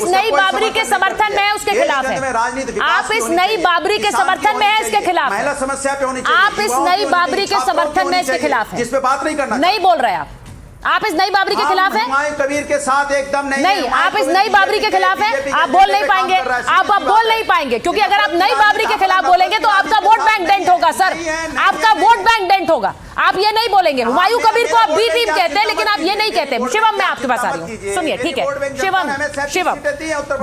नई बाबरी के समर्थन में है, उसके खिलाफ है। आप इस नई बाबरी के समर्थन में है, इसके खिलाफ है। महिला समस्या पे होनी चाहिए। आप इस नई बाबरी के समर्थन में इसके खिलाफ है, जिस पे बात नहीं करना, नहीं बोल रहे आप इस नई बाबरी के खिलाफ हैं? हुमायूं कबीर के साथ एकदम नहीं, आप इस नई बाबरी के खिलाफ हैं। आप बोल नहीं पाएंगे, आप बोल नहीं पाएंगे, क्योंकि अगर आप नई बाबरी के खिलाफ बोलेंगे तो आपका वोट बैंक डेंट होगा सर, आपका वोट बैंक डेंट होगा। आप ये नहीं बोलेंगे। हुमायूं कबीर को आप बी टीम कहते हैं, लेकिन आप ये नहीं कहते। शिवम, मैं आपके पास आ रही हूँ, सुनिए, ठीक है शिवम,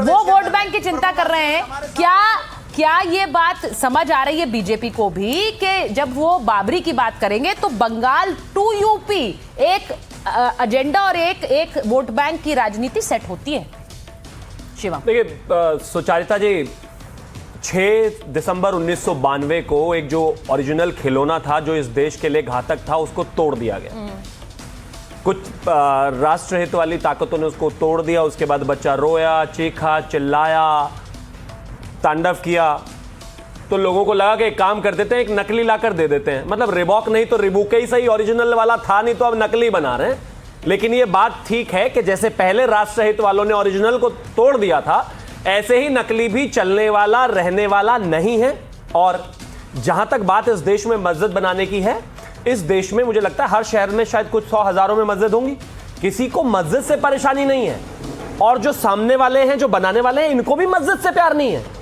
वो वोट बैंक की चिंता कर रहे हैं। क्या ये बात समझ आ रही है बीजेपी को भी कि जब वो बाबरी की बात करेंगे तो बंगाल टू यूपी एक एजेंडा और एक वोट बैंक की राजनीति सेट होती है? शिवम, देखिए सुचारिता जी, 6 दिसंबर 1992 को एक जो ओरिजिनल खिलौना था जो इस देश के लिए घातक था, उसको तोड़ दिया गया। कुछ राष्ट्रहित वाली ताकतों ने उसको तोड़ दिया। उसके बाद बच्चा रोया, चीखा, चिल्लाया, तांडव किया, तो लोगों को लगा कि एक काम कर देते हैं, एक नकली लाकर दे देते हैं। मतलब रिबॉक नहीं तो रिबूके ही सही, ओरिजिनल वाला था नहीं तो अब नकली बना रहे हैं। लेकिन ये बात ठीक है कि जैसे पहले राष्ट्रहित वालों ने ओरिजिनल को तोड़ दिया था, ऐसे ही नकली भी चलने वाला, रहने वाला नहीं है। और जहां तक बात इस देश में मस्जिद बनाने की है, इस देश में मुझे लगता है हर शहर में शायद कुछ 100 हजारों में मस्जिद होंगी। किसी को मस्जिद से परेशानी नहीं है। और जो सामने वाले हैं, जो बनाने वाले हैं, इनको भी मस्जिद से प्यार नहीं है।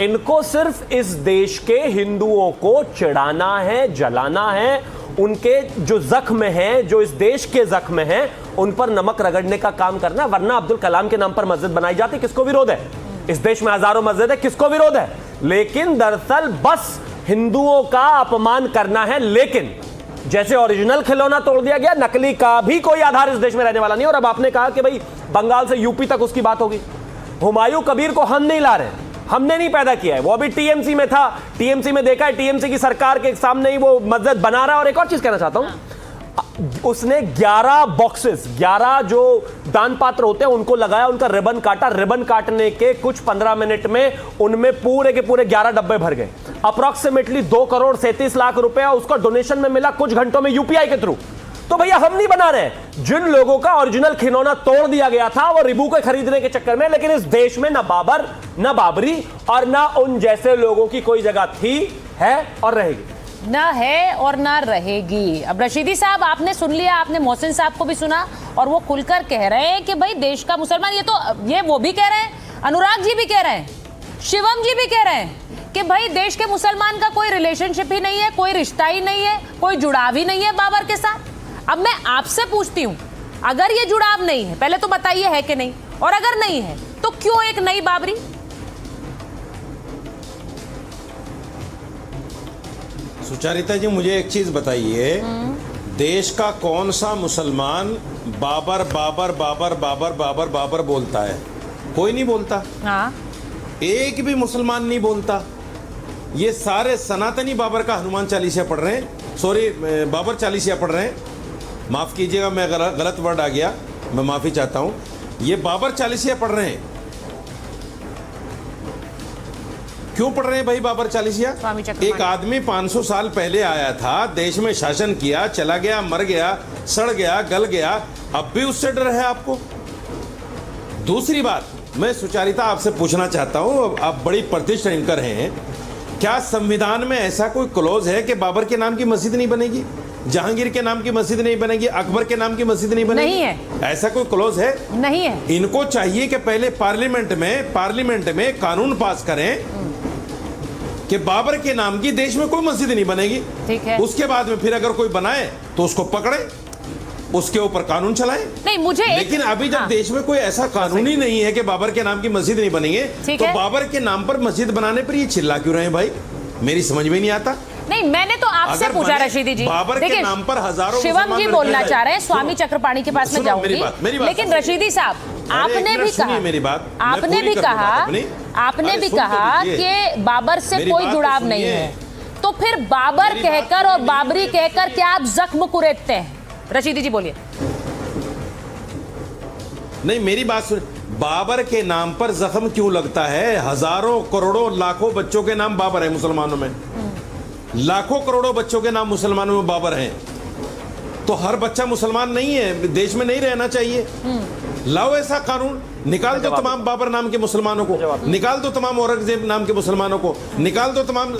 इनको सिर्फ इस देश के हिंदुओं को चिढ़ाना है, जलाना है, उनके जो जख्म हैं, जो इस देश के जख्म हैं, उन पर नमक रगड़ने का काम करना। वरना अब्दुल कलाम के नाम पर मस्जिद बनाई जाती, किसको विरोध है? इस देश में हजारों मस्जिद है, किसको विरोध है? लेकिन दरअसल बस हिंदुओं का अपमान करना है। लेकिन जैसे ओरिजिनल खिलौना तोड़ दिया गया, नकली का भी कोई आधार इस देश में रहने वाला नहीं। और अब आपने कहा कि भाई बंगाल से यूपी तक उसकी बात होगी। हुमायूं कबीर को हम नहीं ला रहे, हमने नहीं पैदा किया है, वो अभी टीएमसी में था। टीएमसी में देखा है, टीएमसी की सरकार के सामने ही वो मस्जिद बना रहा है। और एक और चीज कहना चाहता हूं, उसने 11 बॉक्सेस, 11 जो दान पात्र होते हैं उनको लगाया, उनका रिबन काटा। रिबन काटने के कुछ 15 मिनट में उनमें पूरे के पूरे 11 डब्बे भर गए। अप्रॉक्सीमेटली 2 करोड़ 37 लाख रुपया उसको डोनेशन में मिला कुछ घंटों में यूपीआई के थ्रू। तो भैया हम नहीं बना रहे। जिन लोगों का ओरिजिनल खिलौना तोड़ दिया गया था वो रिबू के खरीदने के चक्कर में, लेकिन इस देश में ना बाबर, ना बाबरी और ना उन जैसे लोगों की कोई जगह थी, है और रहेगी। ना है और ना रहेगी। अब रशीदी साहब, आपने सुन लिया, आपने मोहसिन साहब को भी सुना और वो खुलकर कह रहे हैं कि भाई देश का मुसलमान, ये वो भी कह रहे हैं, अनुराग जी भी कह रहे हैं, शिवम जी भी कह रहे हैं कि भाई देश के मुसलमान का कोई रिलेशनशिप ही नहीं है, कोई रिश्ता ही नहीं है, कोई जुड़ाव ही नहीं है बाबर के साथ। अब मैं आपसे पूछती हूं, अगर ये जुड़ाव नहीं है, पहले तो बताइए है कि नहीं, और अगर नहीं है तो क्यों एक नई बाबरी? सुचारिता जी, मुझे एक चीज बताइए, देश का कौन सा मुसलमान बाबर बाबर बाबर बाबर बाबर बाबर बोलता है? कोई नहीं बोलता। हाँ, एक भी मुसलमान नहीं बोलता। ये सारे सनातनी बाबर का हनुमान चालीसा पढ़ रहे हैं, सॉरी बाबर चालीसा पढ़ रहे हैं। माफ़ कीजिएगा, मैं गलत वर्ड आ गया, मैं माफ़ी चाहता हूँ। ये बाबर चालीसिया पढ़ रहे हैं। क्यों पढ़ रहे हैं भाई बाबर चालीसिया? एक आदमी 500 साल पहले आया था, देश में शासन किया, चला गया, मर गया, सड़ गया, गल गया, अब भी उससे डर है आपको? दूसरी बात, मैं सुचारिता आपसे पूछना चाहता हूँ, आप बड़ी प्रतिष्ठित एंकर हैं, क्या संविधान में ऐसा कोई क्लॉज है कि बाबर के नाम की मस्जिद नहीं बनेगी, जहांगीर के नाम की मस्जिद नहीं बनेगी, अकबर के नाम की मस्जिद नहीं बनेगी? नहीं है। ऐसा कोई क्लॉज है? नहीं है। इनको चाहिए कि पहले पार्लियामेंट में कानून पास करें कि बाबर के नाम की देश में कोई मस्जिद नहीं बनेगी। ठीक है। उसके बाद में फिर अगर कोई बनाए तो उसको पकड़े, उसके ऊपर कानून चलाएं। नहीं, मुझे लेकिन अभी जब देश में कोई ऐसा कानून ही नहीं है कि बाबर के नाम की मस्जिद नहीं बनेंगे, तो बाबर के नाम पर मस्जिद बनाने पर ये चिल्ला क्यों रहे हैं भाई? मेरी समझ में नहीं आता। नहीं, मैंने तो आपसे पूछा रशीदी जी। बाबर के नाम पर हजारों शिवम जी बोलना चाह रहे हैं, स्वामी चक्रपाणी के पास में जाऊंगी, लेकिन रशीदी साहब, आपने भी कहा, मेरी बात, आपने भी कहा कि बाबर से कोई जुड़ाव नहीं है, तो फिर बाबर कहकर और बाबरी कहकर क्या आप जख्म कुरेदते हैं? रशीदी जी बोलिए। नहीं, मेरी बात सुन, बाबर के नाम पर जख्म क्यों लगता है? हजारों करोड़ों लाखों बच्चों के नाम बाबर है मुसलमानों में, लाखों करोड़ों बच्चों के नाम मुसलमानों में बाबर हैं। तो हर बच्चा मुसलमान नहीं है, देश में नहीं रहना चाहिए। लाओ ऐसा कानून निकाल दो तमाम बाबर नाम के मुसलमानों को, निकाल दो तमाम औरंगजेब नाम के मुसलमानों को, निकाल दो तमाम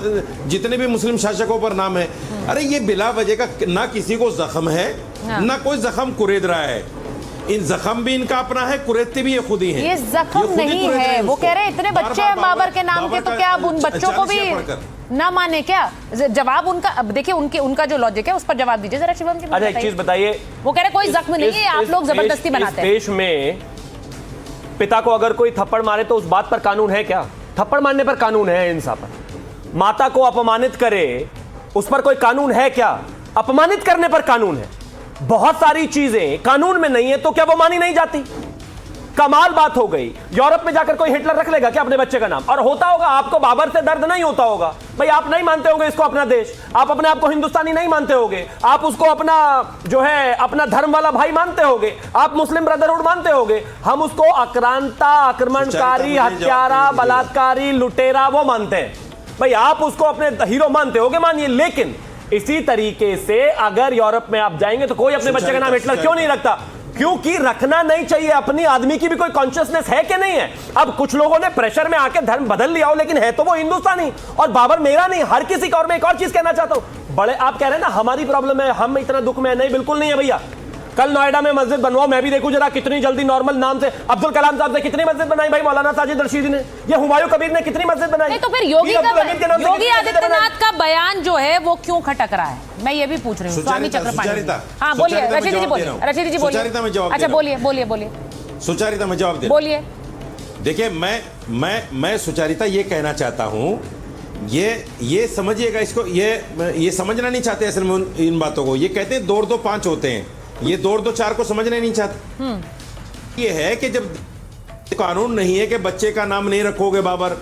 जितने भी मुस्लिम शासकों पर नाम है। अरे ये बिला वजह का ना किसी को जख्म है, ना कोई जख्म कुरेद रहा है। इन जख्म भी इनका अपना है, कुरेदते भी ये खुद ही है। ये जख्म नहीं है, वो कह रहे हैं इतने बच्चे हैं बाबर के नाम के, तो क्या अब उन बच्चों को भी ना माने क्या? जवाब उनका, अब देखिए उनका जो लॉजिक है उस पर जवाब दीजिए जरा शिवम जी। अच्छा एक चीज बताइए, वो कह रहे कोई जख्म नहीं है, आप लोग जबरदस्ती बनाते हैं। देश में पिता को अगर कोई थप्पड़ मारे तो उस बात पर कानून है क्या? थप्पड़ मारने पर कानून है हिंसा पर। माता को अपमानित करे उस पर कोई कानून है क्या? अपमानित करने पर कानून है। बहुत सारी चीजें कानून में नहीं है तो क्या वो मानी नहीं जाती? कमाल बात हो गई। यूरोप में जाकर कोई हिटलर रख लेगा क्या अपने बच्चे का नाम? और होता होगा, आपको बाबर से दर्द नहीं होता होगा भाई, आप नहीं मानते होगे इसको अपना देश, आप अपने आप को हिंदुस्तानी नहीं मानते होगे, आप उसको अपना जो है अपना धर्म वाला भाई मानते होगे, आप मुस्लिम ब्रदरहुड मानते होगे। हम उसको आक्रांता, आक्रमणकारी, हत्यारा, बलात्कारी, लुटेरा वो मानते हैं भाई। आप उसको अपने हीरो मानते होगे, मानिए। लेकिन इसी तरीके से अगर यूरोप में आप जाएंगे तो कोई अपने बच्चे का नाम हिटलर क्यों नहीं रखता? क्योंकि रखना नहीं चाहिए। अपनी आदमी की भी कोई कॉन्शियसनेस है कि नहीं है? अब कुछ लोगों ने प्रेशर में आके धर्म बदल लिया हो, लेकिन है तो वो हिंदुस्तानी। और बाबर मेरा नहीं, हर किसी का। और मैं एक और चीज कहना चाहता हूं, बड़े आप कह रहे हैं ना हमारी प्रॉब्लम है, हम इतना दुख में है। नहीं, बिल्कुल नहीं है भैया। कल नोएडा में मस्जिद बनवाओ, मैं भी देखूं जरा कितनी जल्दी। नॉर्मल नाम से अब्दुल कलाम साहब से कितनी मस्जिद बनाई भाई मौलाना साजिद रशीदी ने, ये हुमायूं कबीर ने कितनी मस्जिद बनाई। नहीं तो फिर योगी आदित्यनाथ का बयान जो है वो क्यों खटक रहा है, मैं ये भी पूछ रही हूँ। स्वामी चक्रपाणी, हाँ बोलिए रशीदी जी, बोलिए रशीदी जी, बोलिए। अच्छा बोलिए बोलिए बोलिए, सुचारिता में जवाब दे, बोलिए। देखिए मैं सुचारिता ये कहना चाहता हूं, ये समझिएगा इसको, ये समझना नहीं चाहते असल में इन बातों को। ये कहते हैं 2 और 2 5 होते हैं, ये 2 और 2 4 को समझना नहीं चाहते। ये है कि जब कानून नहीं है कि बच्चे का नाम नहीं रखोगे बाबर,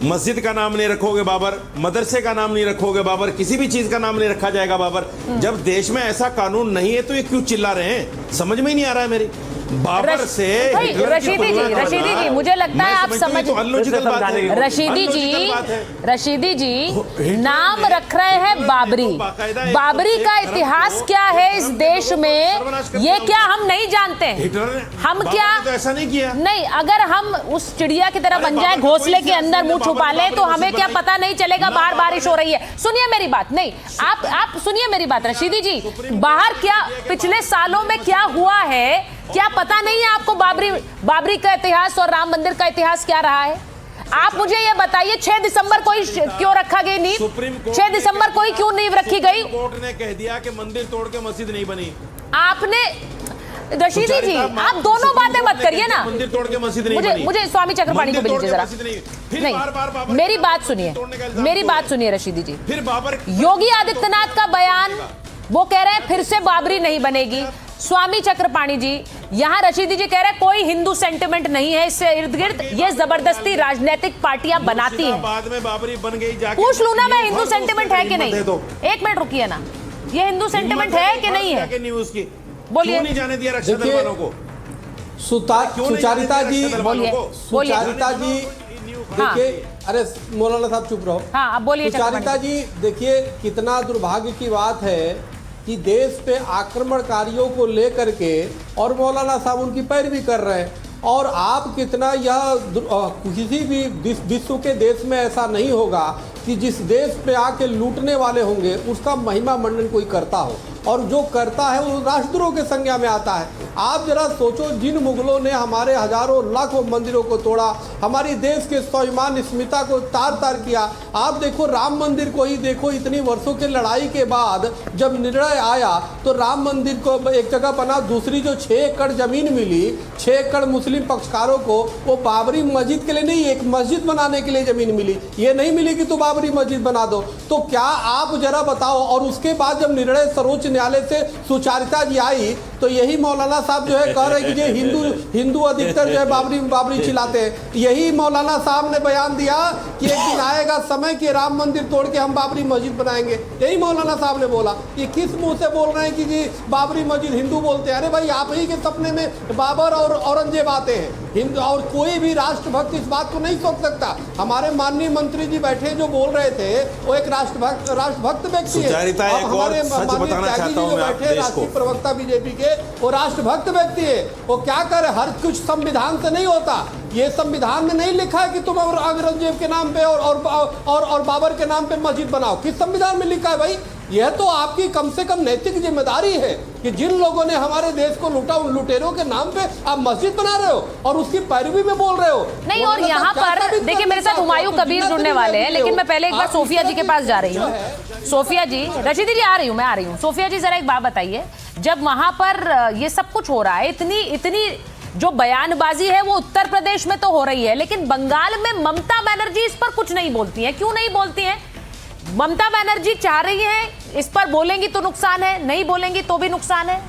मस्जिद का नाम नहीं रखोगे बाबर, मदरसे का नाम नहीं रखोगे बाबर, किसी भी चीज का नाम नहीं रखा जाएगा बाबर। जब देश में ऐसा कानून नहीं है तो ये क्यों चिल्ला रहे हैं? समझ में ही नहीं आ रहा है मेरी। बाबर से रशीदी जी मुझे लगता है आप समझ, रशीदी जी नाम रख रहे हैं बाबरी। बाबरी का इतिहास क्या है इस देश में, ये क्या हम नहीं जानते? हम क्या ऐसा नहीं किया? नहीं, अगर हम उस चिड़िया की तरह बन जाए, घोंसले के अंदर मुंह छुपा ले, तो हमें क्या पता नहीं चलेगा बाहर बारिश हो रही है? सुनिए मेरी बात, नहीं आप सुनिए मेरी बात रशीदी जी। बाहर क्या पिछले सालों में क्या हुआ है क्या पता नहीं है आपको? बाबरी का इतिहास और राम मंदिर का इतिहास क्या रहा है? आप मुझे ये बताइए, 6 दिसंबर को क्यों रखा गई नींव? 6 दिसंबर को क्यों नींव रखी गई? कोर्ट ने कह दिया कि मंदिर तोड़ के मस्जिद नहीं बनी। आपने रशीदी जी आप दोनों बातें मत करिए ना। मंदिर तोड़ के मस्जिद नहीं बनी। मुझे स्वामी चक्रपाणी को भेजिए जरा। नहीं, मेरी बात सुनिए, मेरी बात सुनिए रशीदी जी। फिर बाबर, योगी आदित्यनाथ का बयान, वो कह रहे हैं फिर से बाबरी नहीं बनेगी। स्वामी चक्रपाणी जी, यहां रशीदी जी कह रहे हैं कोई हिंदू सेंटिमेंट नहीं है इससे इर्द गिर्द, ये जबरदस्ती राजनीतिक पार्टियां बनाती हैं। बाद में बाबरी बन गई, पूछ लूं ना मैं, हिंदू सेंटिमेंट है कि नहीं? एक मिनट रुकिए ना, ये हिंदू सेंटिमेंट है कि नहीं है? बोलिए। नहीं जाने दिया रक्षा दल वालों को? सुचारिता जी, सुचारिता जी देखिए, अरे मौलाना साहब चुप रहो। हाँ अब बोलिए। सुचारिता जी देखिए, कितना दुर्भाग्य की बात है कि देश पे आक्रमणकारियों को लेकर के और मौलाना साहब उनकी पैरवी कर रहे हैं। और आप कितना, यह किसी भी विश्व के देश में ऐसा नहीं होगा कि जिस देश पे आके लूटने वाले होंगे उसका महिमा मंडन कोई करता हो, और जो करता है वो राष्ट्रद्रोह के संज्ञा में आता है। आप जरा सोचो, जिन मुगलों ने हमारे हजारों लाखों मंदिरों को तोड़ा, हमारी देश के स्वाभिमान स्मिता को तार तार किया। आप देखो राम मंदिर को ही देखो, इतनी वर्षों की लड़ाई के बाद जब निर्णय आया तो राम मंदिर को एक जगह बना, दूसरी जो 6 एकड़ जमीन मिली, 6 एकड़ मुस्लिम पक्षकारों को, वो बाबरी मस्जिद के लिए नहीं, एक मस्जिद बनाने के लिए जमीन मिली। ये नहीं मिली कि तू बाबरी मस्जिद बना दो। तो क्या आप जरा बताओ। और उसके बाद जब निर्णय सर्वोच्च न्यायालय से सुचारिता जी आई तो यही मौलाना साहब जो है कह रहे कि ये हिंदू अधिकतर जो है बाबरी चिल्लाते हैं। यही मौलाना साहब ने बयान दिया कि एक दिन आएगा समय कि राम मंदिर तोड़ के हम बाबरी मस्जिद बनाएंगे। यही मौलाना साहब ने बोला। ये किस मुंह से बोल रहे हैं कि जी बाबरी मस्जिद हिंदू बोलते हैं? अरे भाई, आप ही के सपने में बाबर और औरंगजेब आते हैं। हिंदू और कोई भी राष्ट्रभक्त इस बात को नहीं सोच सकता। हमारे माननीय मंत्री जी बैठे जो बोल रहे थे वो एक राष्ट्रभक्त व्यक्ति है। हमारे राष्ट्रीय प्रवक्ता बीजेपी के वो राष्ट्रभक्त व्यक्ति है, वो क्या करे, हर कुछ संविधान से नहीं होता। ये संविधान में नहीं लिखा है कि तुम औरंगजेब के नाम पे और बाबर के नाम पे मस्जिद बनाओ। किस संविधान में लिखा है भाई? यह तो आपकी कम से कम नैतिक जिम्मेदारी है कि जिन लोगों ने हमारे देश को लूटा, उन लुटेरों के नाम पे आप मस्जिद बना रहे हो और उसकी पैरवी में बोल रहे हो। नहीं, और यहाँ पर देखिए मेरे साथ हुमायूं कबीर जुड़ने वाले हैं, लेकिन मैं पहले एक बार सोफिया जी के पास जा रही हूँ। सोफिया जी, रशीदी जी आ रही हूँ, मैं आ रही हूँ। सोफिया जी जरा एक बात बताइए, जब वहां पर ये सब कुछ हो रहा है, इतनी जो बयानबाजी है वो उत्तर प्रदेश में तो हो रही है, लेकिन बंगाल में ममता बनर्जी इस पर कुछ नहीं बोलती हैं। क्यों नहीं बोलती हैं? ममता बनर्जी चाह रही है, इस पर बोलेंगी तो नुकसान है, नहीं बोलेंगी तो भी नुकसान है।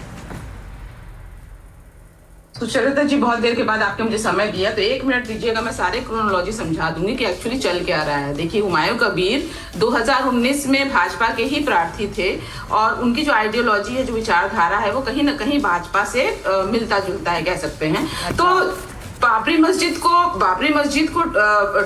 सुचरिता जी, बहुत देर के बाद आपने मुझे समय दिया, तो 1 मिनट दीजिएगा, मैं सारे क्रोनोलॉजी समझा दूंगी कि एक्चुअली चल क्या रहा है। देखिए, हुमायूं कबीर 2019 में भाजपा के ही प्रार्थी थे और उनकी जो आइडियोलॉजी है, जो विचारधारा है, वो कहीं ना कहीं भाजपा से मिलता जुलता है, कह सकते हैं। तो बाबरी मस्जिद को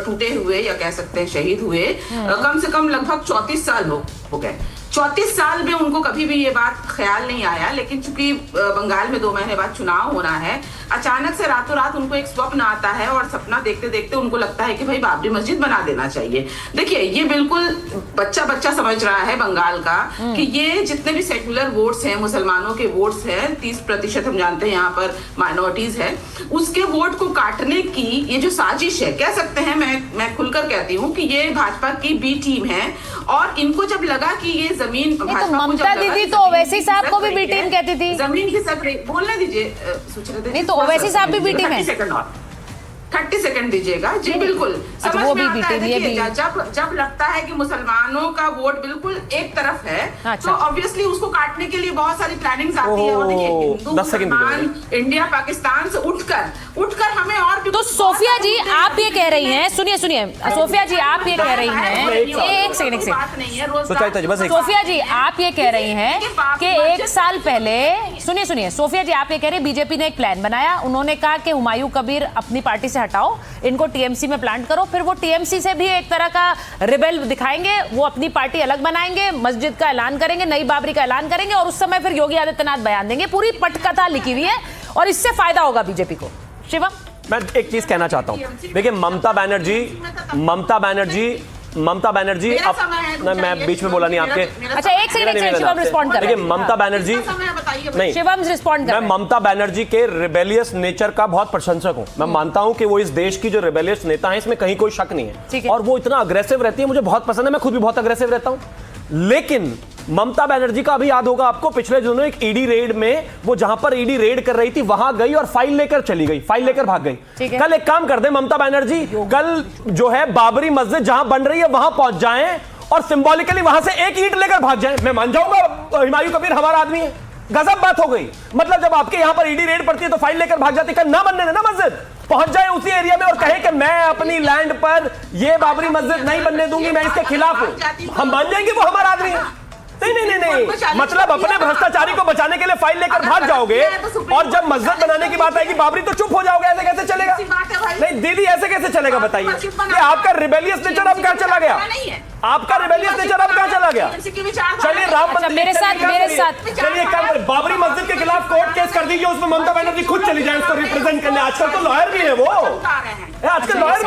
टूटे हुए, या कह सकते हैं शहीद हुए, कम से कम लगभग 34 साल हो गए। 34 साल में उनको कभी भी ये बात ख्याल नहीं आया, लेकिन चूंकि बंगाल में 2 महीने बाद चुनाव होना है, अचानक से रातों रात उनको एक स्वप्न आता है और सपना देखते देखते उनको लगता है कि भाई बाबरी मस्जिद बना देना चाहिए। देखिए, ये बिल्कुल बच्चा समझ रहा है बंगाल का कि ये जितने भी सेक्युलर वोट्स हैं, मुसलमानों के वोट्स हैं, 30% हम जानते हैं यहाँ पर माइनॉरिटीज है, उसके वोट को काटने की ये जो साजिश है, कह सकते हैं, मैं खुलकर कहती हूँ कि ये भाजपा की बी टीम है। और इनको जब लगा कि ये जमीन भाजपा को, ममता दीदी तो ओवैसी साहब को भी बी टीम कहती थी, जमीन की सब बोलने दीजिए सुचरिता। नहीं तो ओवैसी साहब भी बी टीम है। 30 सेकंड दीजिएगा जी। बिल्कुल समझ वो में भी आता है। ये भी जब लगता है कि मुसलमानों का वोट बिल्कुल एक तरफ है, तो ऑब्वियसली उसको काटने के लिए बहुत सारी प्लानिंग आती है। और देखिए, हिंदू मुसलमान इंडिया पाकिस्तान से उठकर हमें और भी। तो सोफिया जी आप ये कह रही हैं, सुनिए सोफिया जी आप ये कह रही हैं, एक सेकंड सोफिया जी आप ये कह रही हैं कि 1 साल पहले, सुनिए सोफिया जी आप ये कह रही हैं, बीजेपी ने एक प्लान बनाया, उन्होंने कहा कि हुमायूं कबीर अपनी पार्टी से हटाओ, इनको टीएमसी में प्लांट करो, फिर वो टीएमसी से भी एक तरह का रिबेल दिखाएंगे, वो अपनी पार्टी अलग बनाएंगे, मस्जिद का ऐलान करेंगे, नई बाबरी का ऐलान करेंगे, और उस समय फिर योगी आदित्यनाथ बयान देंगे। पूरी पटकथा लिखी हुई है और इससे फायदा होगा बीजेपी को। शिवम, मैं एक चीज कहना चाहता हूं, देखिए ममता बनर्जी अब मैं बीच में बोला नहीं आपके। अच्छा एक सेकंड, शिवम रिस्पॉन्ड कर। देखिए ममता बनर्जी नहीं, शिवम रिस्पॉन्ड कर। मैं ममता बनर्जी के रिबेलियस नेचर का बहुत प्रशंसक हूं। मैं मानता हूं कि वो इस देश की जो रिबेलियस नेता है, इसमें कहीं कोई शक नहीं है, और वो इतना अग्रेसिव रहती है, मुझे बहुत पसंद है, मैं खुद भी बहुत अग्रेसिव रहता हूं। लेकिन ममता बनर्जी का अभी याद होगा आपको, पिछले दिनों एक ईडी रेड में, वो जहां पर ईडी रेड कर रही थी वहां गई और फाइल लेकर चली गई, फाइल लेकर भाग गई। कल एक काम कर दे ममता बनर्जी, कल जो है बाबरी मस्जिद जहां बन रही है वहां पहुंच जाएं और सिंबॉलिकली वहां से एक ईंट लेकर भाग जाएं, मैं मान जाऊंगा हुमायूं कबीर हमारा आदमी है। गजब बात हो गई। मतलब जब आपके यहां पर ईडी रेड पड़ती है तो फाइल लेकर भाग जाती, कल ना बनने देना मस्जिद, पहुंच जाए उसी एरिया में और कहे कि मैं अपनी लैंड पर ये बाबरी मस्जिद नहीं बनने दूंगी, मैं इसके खिलाफ हूं, हम मान जाएंगे वो हमारा आदमी है। नहीं, मतलब अपने भ्रष्टाचारी को बचाने के लिए फाइल लेकर भाग जाओगे और जब मस्जिद बनाने की बात आएगी बाबरी तो चुप हो जाओगे, ऐसे कैसे चलेगा? नहीं दीदी, ऐसे कैसे चलेगा बताइए? ये आपका रिबेलियस नेचर अब कहाँ चला गया? आपका रिबेलियस नेचर अब कहाँ चला गया? चलिए राम मंदिर मेरे साथ चलिए, बाबरी मस्जिद के खिलाफ कोर्ट केस कर दीजिए, उसमें ममता बनर्जी खुद चली जाए उसको रिप्रेजेंट करने। आजकल तो लॉयर भी है वो, आजकल लॉयर